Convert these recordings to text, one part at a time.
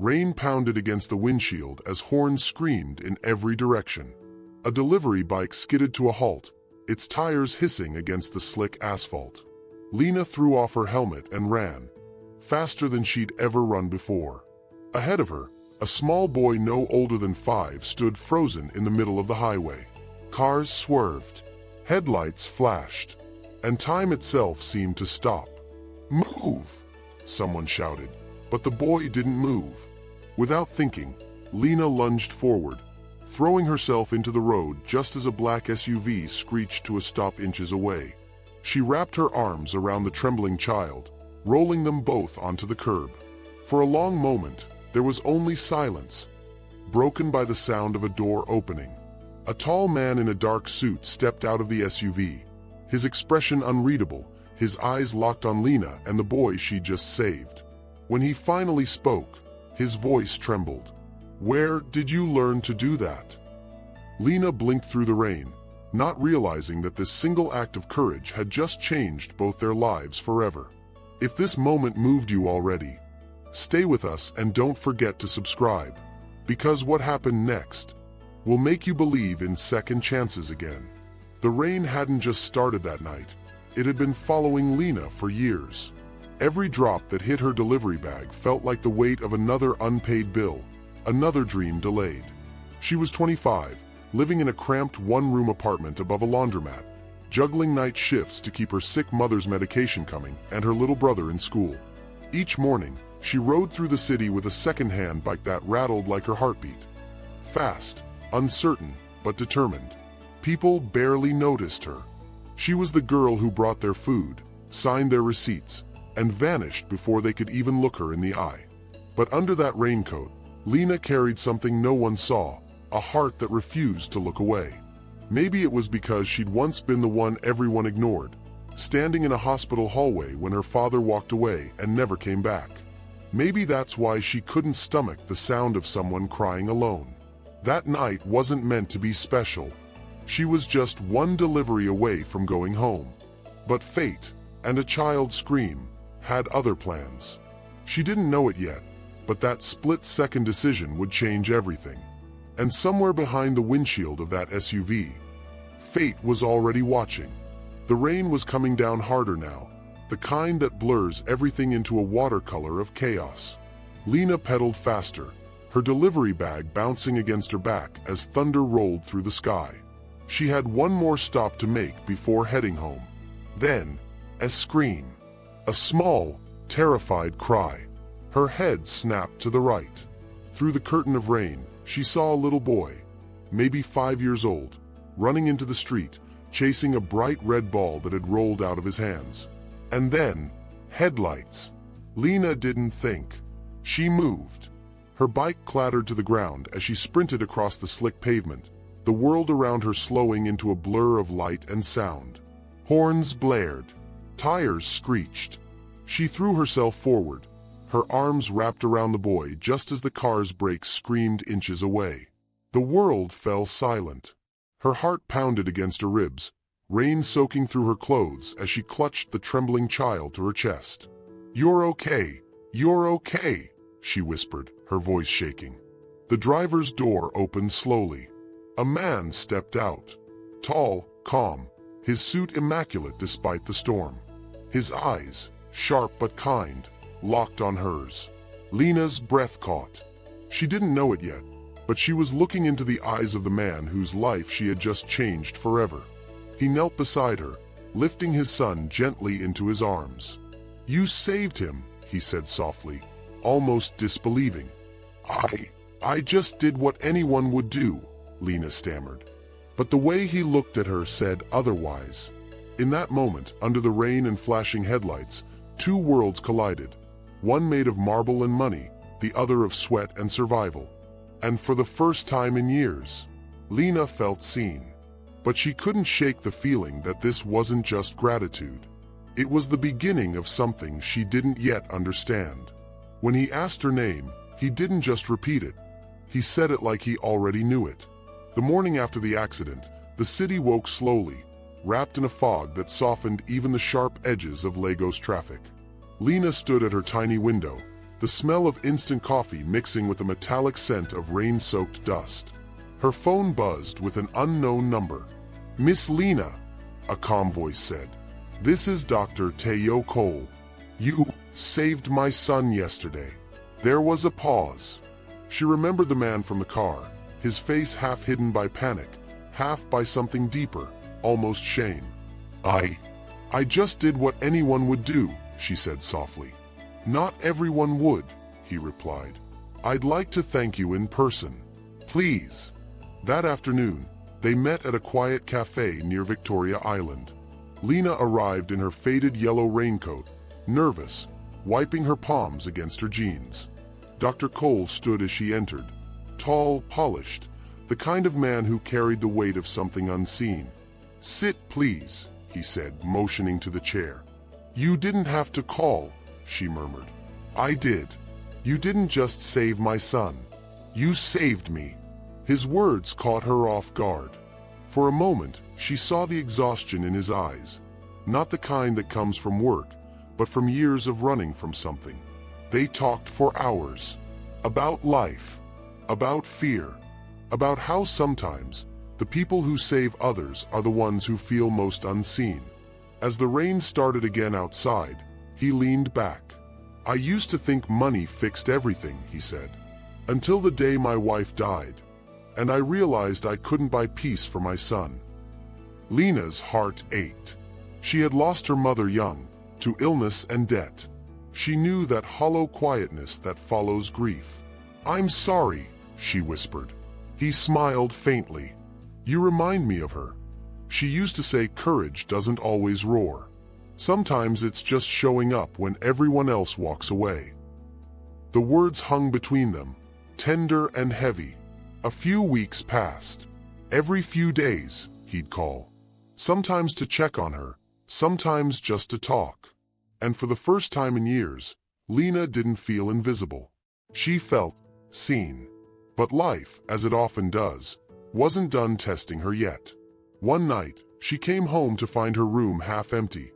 Rain pounded against the windshield as horns screamed in every direction. A delivery bike skidded to a halt, its tires hissing against the slick asphalt. Lina threw off her helmet and ran, faster than she'd ever run before. Ahead of her, a small boy no older than 5 stood frozen in the middle of the highway. Cars swerved, headlights flashed, and time itself seemed to stop. "Move!" someone shouted, but the boy didn't move. Without thinking, Lina lunged forward, throwing herself into the road just as a black SUV screeched to a stop inches away. She wrapped her arms around the trembling child, rolling them both onto the curb. For a long moment, there was only silence, broken by the sound of a door opening. A tall man in a dark suit stepped out of the SUV, his expression unreadable, his eyes locked on Lina and the boy she just saved. When he finally spoke, his voice trembled. "Where did you learn to do that?" Lina blinked through the rain, not realizing that this single act of courage had just changed both their lives forever. If this moment moved you already, stay with us and don't forget to subscribe, because what happened next will make you believe in second chances again. The rain hadn't just started that night, it had been following Lina for years. Every drop that hit her delivery bag felt like the weight of another unpaid bill, another dream delayed. She was 25, living in a cramped one-room apartment above a laundromat, juggling night shifts to keep her sick mother's medication coming and her little brother in school. Each morning, she rode through the city with a second-hand bike that rattled like her heartbeat. Fast, uncertain, but determined. People barely noticed her. She was the girl who brought their food, signed their receipts, and vanished before they could even look her in the eye. But under that raincoat, Lina carried something no one saw, a heart that refused to look away. Maybe it was because she'd once been the one everyone ignored, standing in a hospital hallway when her father walked away and never came back. Maybe that's why she couldn't stomach the sound of someone crying alone. That night wasn't meant to be special. She was just one delivery away from going home. But fate, and a child's scream, had other plans. She didn't know it yet, but that split-second decision would change everything. And somewhere behind the windshield of that SUV, fate was already watching. The rain was coming down harder now, the kind that blurs everything into a watercolor of chaos. Lina pedaled faster, her delivery bag bouncing against her back as thunder rolled through the sky. She had one more stop to make before heading home. Then, a scream. A small, terrified cry. Her head snapped to the right. Through the curtain of rain, she saw a little boy, maybe 5 years old, running into the street, chasing a bright red ball that had rolled out of his hands. And then, headlights. Lina didn't think. She moved. Her bike clattered to the ground as she sprinted across the slick pavement, the world around her slowing into a blur of light and sound. Horns blared. Tires screeched. She threw herself forward, her arms wrapped around the boy just as the car's brakes screamed inches away. The world fell silent. Her heart pounded against her ribs, rain soaking through her clothes as she clutched the trembling child to her chest. "You're okay. You're okay," she whispered, her voice shaking. The driver's door opened slowly. A man stepped out. Tall, calm, his suit immaculate despite the storm. His eyes, sharp but kind, locked on hers. Lina's breath caught. She didn't know it yet, but she was looking into the eyes of the man whose life she had just changed forever. He knelt beside her, lifting his son gently into his arms. "You saved him," he said softly, almost disbelieving. I just did what anyone would do," Lina stammered. But the way he looked at her said otherwise. In that moment, under the rain and flashing headlights, two worlds collided, one made of marble and money, the other of sweat and survival. And for the first time in years, Lina felt seen. But she couldn't shake the feeling that this wasn't just gratitude. It was the beginning of something she didn't yet understand. When he asked her name, he didn't just repeat it. He said it like he already knew it. The morning after the accident, the city woke slowly, wrapped in a fog that softened even the sharp edges of Lagos traffic. Lina stood at her tiny window, the smell of instant coffee mixing with the metallic scent of rain-soaked dust. Her phone buzzed with an unknown number. "Miss Lina," a calm voice said. "This is Dr. Teo Cole. You saved my son yesterday." There was a pause. She remembered the man from the car, his face half hidden by panic, half by something deeper, almost shame. I just did what anyone would do," she said softly. "Not everyone would," he replied. "I'd like to thank you in person. Please." That afternoon, they met at a quiet cafe near Victoria Island. Lina arrived in her faded yellow raincoat, nervous, wiping her palms against her jeans. Dr. Cole stood as she entered, tall, polished, the kind of man who carried the weight of something unseen. "Sit, please," he said, motioning to the chair. "You didn't have to call," she murmured. "I did. You didn't just save my son. You saved me." His words caught her off guard. For a moment, she saw the exhaustion in his eyes, not the kind that comes from work, but from years of running from something. They talked for hours. About life, about fear, about how sometimes the people who save others are the ones who feel most unseen. As the rain started again outside, he leaned back. "I used to think money fixed everything," he said, "until the day my wife died, and I realized I couldn't buy peace for my son." Lina's heart ached. She had lost her mother young, to illness and debt. She knew that hollow quietness that follows grief. "I'm sorry," she whispered. He smiled faintly. "You remind me of her. She used to say courage doesn't always roar. Sometimes it's just showing up when everyone else walks away." The words hung between them, tender and heavy. A few weeks passed. Every few days, he'd call. Sometimes to check on her, sometimes just to talk. And for the first time in years, Lina didn't feel invisible. She felt seen. But life, as it often does, wasn't done testing her yet. One night, she came home to find her room half empty.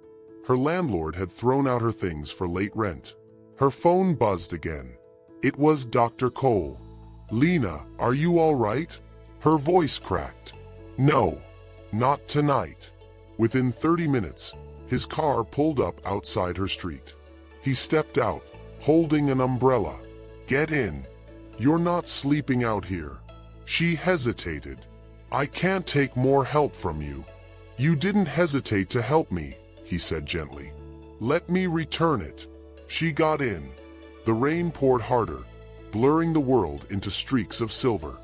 Her landlord had thrown out her things for late rent. Her phone buzzed again. It was Dr. Cole. "Lina, are you all right?" Her voice cracked. "No, not tonight." Within 30 minutes, his car pulled up outside her street. He stepped out, holding an umbrella. "Get in. You're not sleeping out here." She hesitated. "I can't take more help from you." "You didn't hesitate to help me," he said gently. "Let me return it." She got in. The rain poured harder, blurring the world into streaks of silver.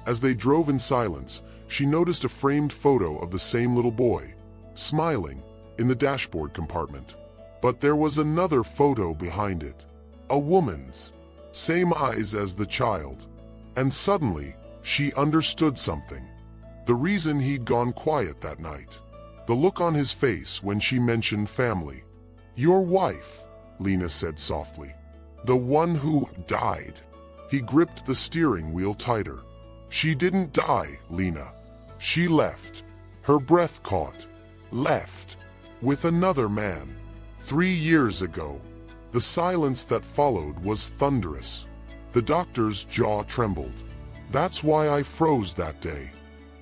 As they drove in silence, she noticed a framed photo of the same little boy, smiling, in the dashboard compartment. But there was another photo behind it. A woman's. Same eyes as the child. And suddenly, she understood something. The reason he'd gone quiet that night. The look on his face when she mentioned family. "Your wife," Lina said softly. "The one who died." He gripped the steering wheel tighter. "She didn't die, Lina. She left." Her breath caught. "Left. With another man. 3 years ago." The silence that followed was thunderous. The doctor's jaw trembled. "That's why I froze that day.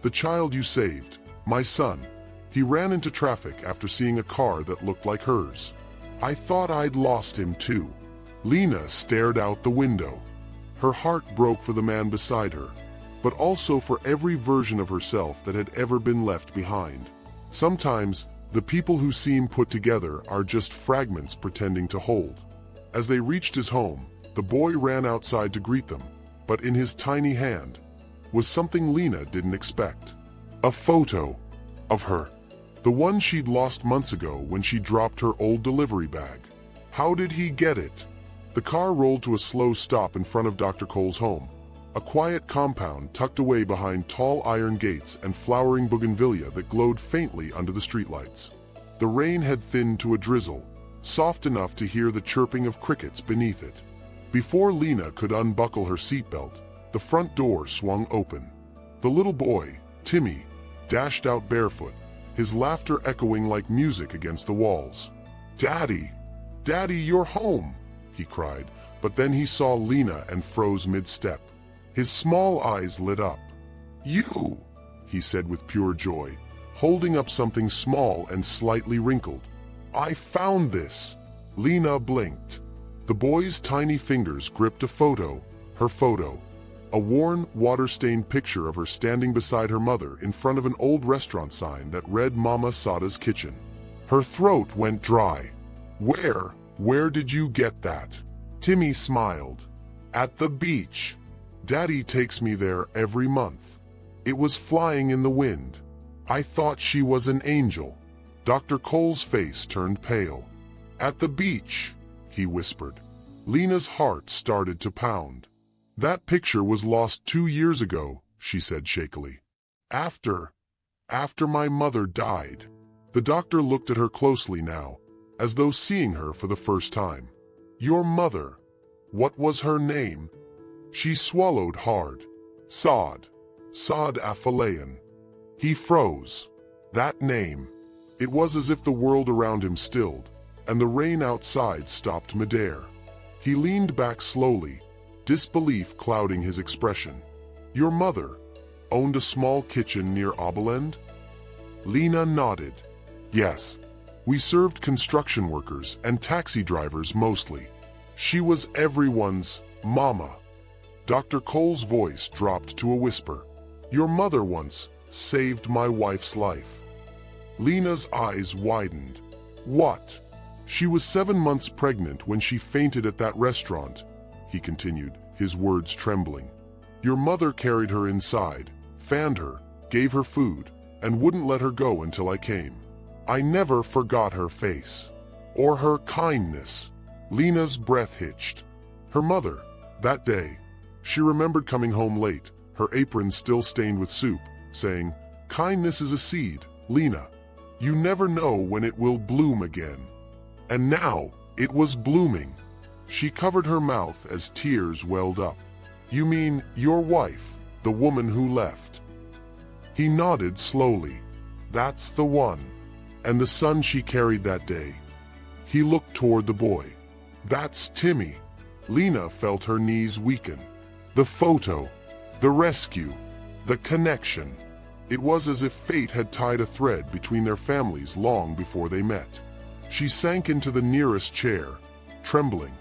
The child you saved, my son, he ran into traffic after seeing a car that looked like hers. I thought I'd lost him too." Lina stared out the window. Her heart broke for the man beside her, but also for every version of herself that had ever been left behind. Sometimes, the people who seem put together are just fragments pretending to hold. As they reached his home, the boy ran outside to greet them, but in his tiny hand was something Lina didn't expect. A photo of her. The one she'd lost months ago when she dropped her old delivery bag. How did he get it? The car rolled to a slow stop in front of Dr. Cole's home, a quiet compound tucked away behind tall iron gates and flowering bougainvillea that glowed faintly under the streetlights. The rain had thinned to a drizzle, soft enough to hear the chirping of crickets beneath it. Before Lina could unbuckle her seatbelt, the front door swung open. The little boy, Timmy, dashed out barefoot, his laughter echoing like music against the walls. "Daddy! Daddy, you're home!" he cried, but then he saw Lina and froze mid-step. His small eyes lit up. "You!" he said with pure joy, holding up something small and slightly wrinkled. "I found this!" Lina blinked. The boy's tiny fingers gripped a photo, her photo. A worn, water-stained picture of her standing beside her mother in front of an old restaurant sign that read Mama Sada's Kitchen. Her throat went dry. Where did you get that?" Timmy smiled. "At the beach. Daddy takes me there every month. It was flying in the wind. I thought she was an angel." Dr. Cole's face turned pale. "At the beach," he whispered. Lina's heart started to pound. "That picture was lost 2 years ago," she said shakily. After my mother died." The doctor looked at her closely now, as though seeing her for the first time. "Your mother, what was her name?" She swallowed hard. Saad Afalayan." He froze. That name. It was as if the world around him stilled, and the rain outside stopped midair. He leaned back slowly, disbelief clouding his expression. "Your mother owned a small kitchen near Oberland?" Lina nodded. "Yes. We served construction workers and taxi drivers mostly. She was everyone's mama." Dr. Cole's voice dropped to a whisper. "Your mother once saved my wife's life." Lina's eyes widened. "What?" "She was 7 months pregnant when she fainted at that restaurant," he continued, his words trembling. "Your mother carried her inside, fanned her, gave her food, and wouldn't let her go until I came. I never forgot her face. Or her kindness." Lina's breath hitched. Her mother, that day, she remembered coming home late, her apron still stained with soup, saying, "Kindness is a seed, Lina. You never know when it will bloom again." And now, it was blooming. She covered her mouth as tears welled up. "You mean your wife, the woman who left?" He nodded slowly. "That's the one. And the son she carried that day." He looked toward the boy. "That's Timmy." Lina felt her knees weaken. The photo, the rescue, the connection. It was as if fate had tied a thread between their families long before they met. She sank into the nearest chair, trembling.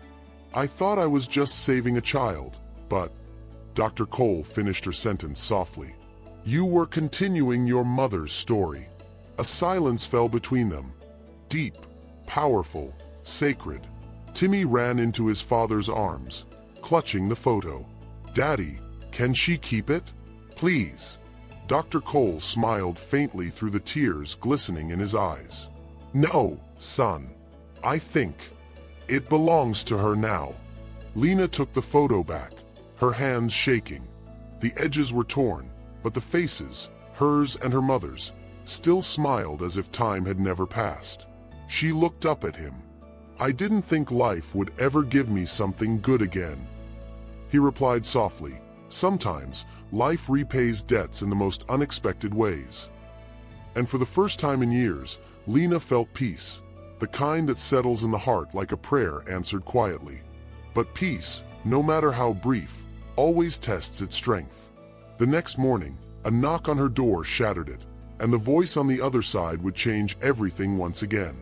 "I thought I was just saving a child, but..." Dr. Cole finished her sentence softly. "You were continuing your mother's story." A silence fell between them. Deep, powerful, sacred. Timmy ran into his father's arms, clutching the photo. "Daddy, can she keep it? Please." Dr. Cole smiled faintly through the tears glistening in his eyes. "No, son. I think it belongs to her now." Lina took the photo back, her hands shaking. The edges were torn, but the faces, hers and her mother's, still smiled as if time had never passed. She looked up at him. "I didn't think life would ever give me something good again." He replied softly, "Sometimes, life repays debts in the most unexpected ways." And for the first time in years, Lina felt peace, the kind that settles in the heart like a prayer answered quietly. But peace, no matter how brief, always tests its strength. The next morning, a knock on her door shattered it, and the voice on the other side would change everything once again.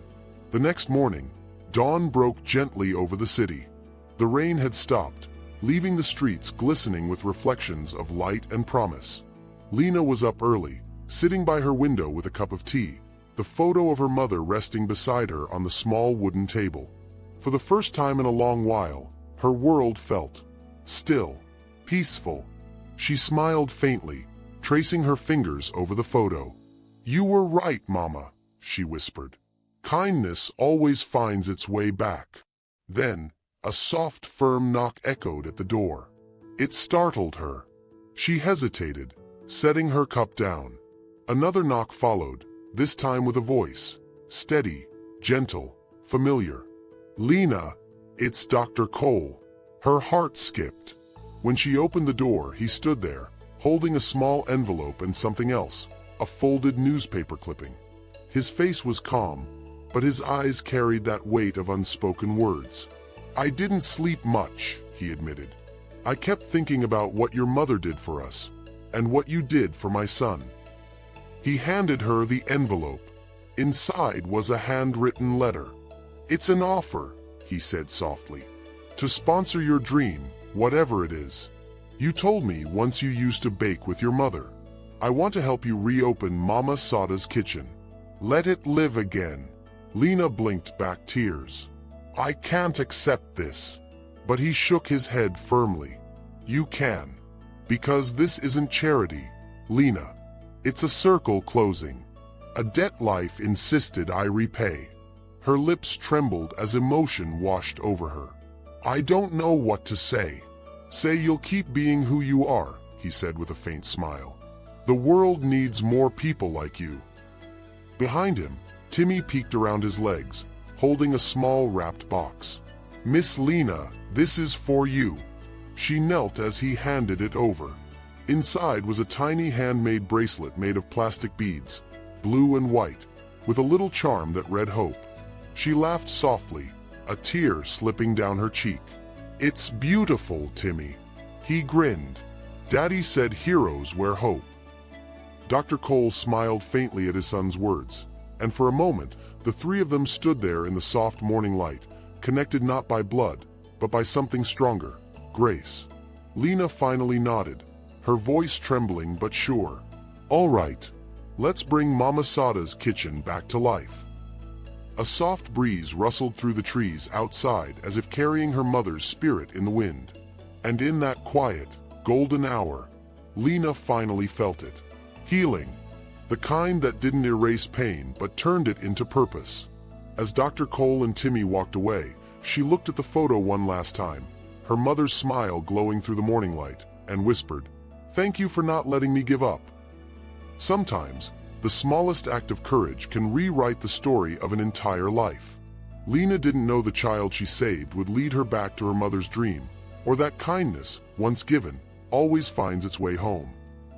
The next morning, dawn broke gently over the city. The rain had stopped, leaving the streets glistening with reflections of light and promise. Lina was up early, sitting by her window with a cup of tea, the photo of her mother resting beside her on the small wooden table. For the first time in a long while, her world felt still, peaceful. She smiled faintly, tracing her fingers over the photo. "You were right, Mama," she whispered. "Kindness always finds its way back." Then, a soft, firm knock echoed at the door. It startled her. She hesitated, setting her cup down. Another knock followed, this time with a voice, steady, gentle, familiar. "Lina, it's Dr. Cole." Her heart skipped. When she opened the door, he stood there, holding a small envelope and something else, a folded newspaper clipping. His face was calm, but his eyes carried that weight of unspoken words. I didn't sleep much, he admitted. I kept thinking about what your mother did for us, and what you did for my son. He handed her the envelope. Inside was a handwritten letter. It's an offer, he said softly, to sponsor your dream, whatever it is. You told me once you used to bake with your mother. I want to help you reopen Mama Sada's kitchen. Let it live again. Lina blinked back tears. I can't accept this. But he shook his head firmly. You can. Because this isn't charity, Lina. It's a circle closing. A debt life insisted I repay. Her lips trembled as emotion washed over her. I don't know what to say. Say you'll keep being who you are, he said with a faint smile. The world needs more people like you. Behind him, Timmy peeked around his legs, holding a small wrapped box. Miss Lina, this is for you. She knelt as he handed it over. Inside was a tiny handmade bracelet made of plastic beads, blue and white, with a little charm that read hope. She laughed softly, a tear slipping down her cheek. It's beautiful, Timmy. He grinned. Daddy said heroes wear hope. Dr. Cole smiled faintly at his son's words, and for a moment, the three of them stood there in the soft morning light, connected not by blood, but by something stronger, grace. Lina finally nodded, her voice trembling but sure. All right, let's bring Mama Sada's kitchen back to life. A soft breeze rustled through the trees outside as if carrying her mother's spirit in the wind. And in that quiet, golden hour, Lina finally felt it. Healing. The kind that didn't erase pain but turned it into purpose. As Dr. Cole and Timmy walked away, she looked at the photo one last time, her mother's smile glowing through the morning light, and whispered, "Thank you for not letting me give up." Sometimes, the smallest act of courage can rewrite the story of an entire life. Lina didn't know the child she saved would lead her back to her mother's dream, or that kindness, once given, always finds its way home.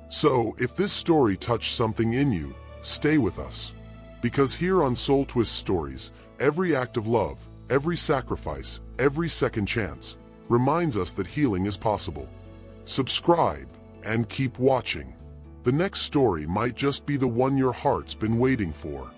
So, if this story touched something in you, stay with us. Because here on SoulTwist Stories, every act of love, every sacrifice, every second chance, reminds us that healing is possible. Subscribe, and keep watching. The next story might just be the one your heart's been waiting for.